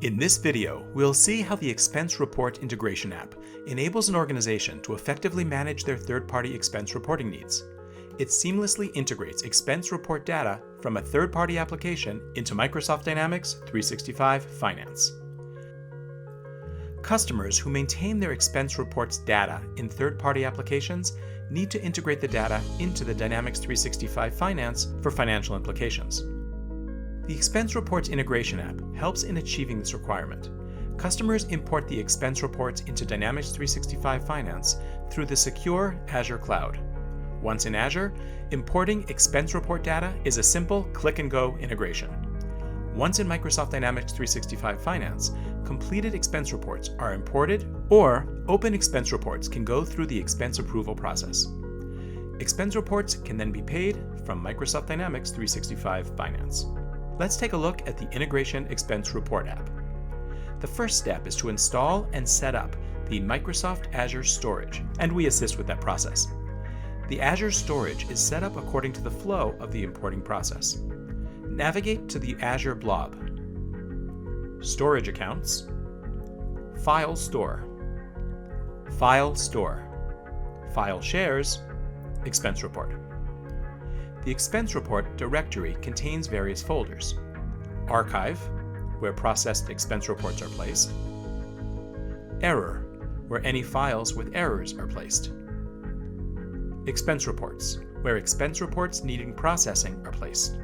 In this video, we'll see how the Expense Report Integration app enables an organization to effectively manage their third-party expense reporting needs. It seamlessly integrates expense report data from a third-party application into Microsoft Dynamics 365 Finance. Customers who maintain their expense reports data in third-party applications need to integrate the data into the Dynamics 365 Finance for financial implications. The Expense Reports Integration app helps in achieving this requirement. Customers import the expense reports into Dynamics 365 Finance through the secure Azure cloud. Once in Azure, importing expense report data is a simple click-and-go integration. Once in Microsoft Dynamics 365 Finance, completed expense reports are imported, or open expense reports can go through the expense approval process. Expense reports can then be paid from Microsoft Dynamics 365 Finance. Let's take a look at the Integration Expense Report app. The first step is to install and set up the Microsoft Azure Storage, and we assist with that process. The Azure Storage is set up according to the flow of the importing process. Navigate to the Azure Blob, Storage Accounts, File Store, File Store, File Shares, Expense Report. The Expense Report directory contains various folders: Archive, where processed expense reports are placed; Error, where any files with errors are placed; Expense Reports, where expense reports needing processing are placed;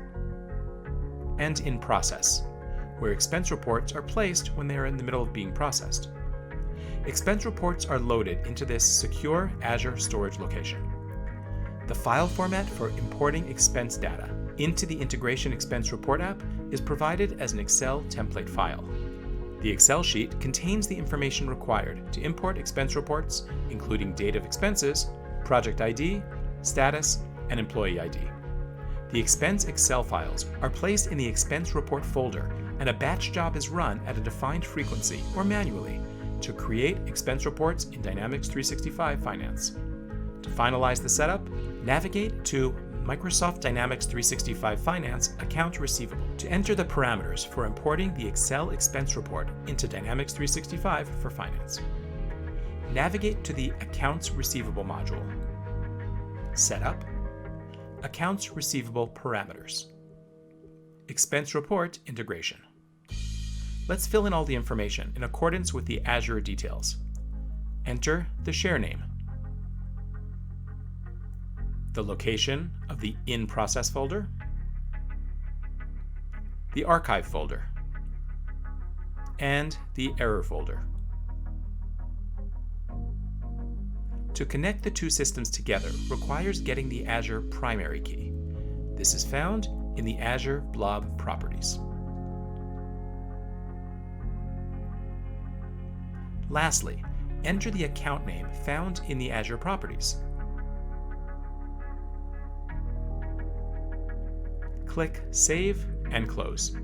and In Process, where expense reports are placed when they are in the middle of being processed. Expense reports are loaded into this secure Azure storage location. The file format for importing expense data into the Integration Expense Report app is provided as an Excel template file. The Excel sheet contains the information required to import expense reports, including date of expenses, project ID, status, and employee ID. The expense Excel files are placed in the Expense Report folder, and a batch job is run at a defined frequency or manually to create expense reports in Dynamics 365 Finance. To finalize the setup, navigate to Microsoft Dynamics 365 Finance Account Receivable to enter the parameters for importing the Excel expense report into Dynamics 365 for Finance. Navigate to the Accounts Receivable module. Setup, Accounts Receivable Parameters, Expense Report Integration. Let's fill in all the information in accordance with the Azure details. Enter the share name, the location of the In Process folder, the Archive folder, and the Error folder. To connect the two systems together requires getting the Azure primary key. This is found in the Azure Blob properties. Lastly, enter the account name found in the Azure properties. Click Save and Close.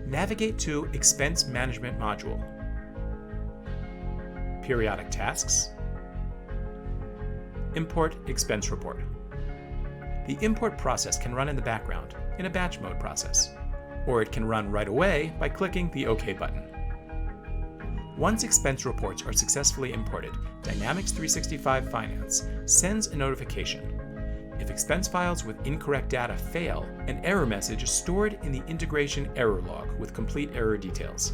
Navigate to Expense Management module, Periodic Tasks, Import Expense Report. The import process can run in the background in a batch mode process, or it can run right away by clicking the OK button. Once expense reports are successfully imported, Dynamics 365 Finance sends a notification. If expense files with incorrect data fail, an error message is stored in the integration error log with complete error details.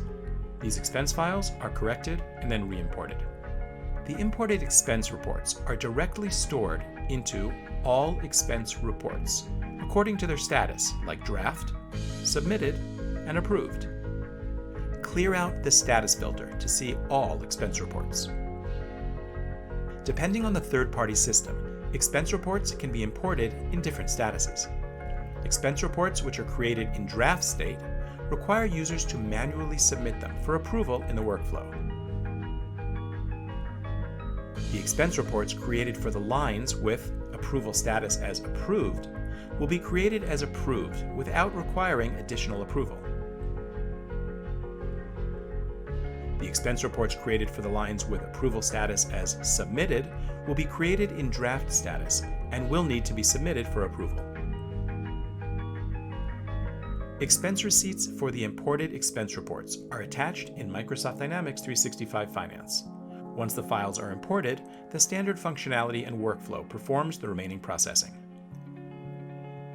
These expense files are corrected and then re-imported. The imported expense reports are directly stored into All Expense Reports, according to their status, like Draft, Submitted, and Approved. Clear out the status filter to see all expense reports. Depending on the third-party system, expense reports can be imported in different statuses. Expense reports which are created in draft state require users to manually submit them for approval in the workflow. The expense reports created for the lines with approval status as approved will be created as approved without requiring additional approval. The expense reports created for the lines with approval status as submitted will be created in draft status and will need to be submitted for approval. Expense receipts for the imported expense reports are attached in Microsoft Dynamics 365 Finance. Once the files are imported, the standard functionality and workflow performs the remaining processing.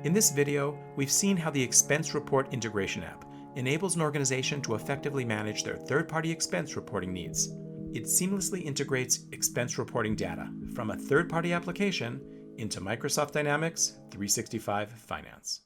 In this video, we've seen how the Expense Report Integration app enables an organization to effectively manage their third-party expense reporting needs. It seamlessly integrates expense reporting data from a third-party application into Microsoft Dynamics 365 Finance.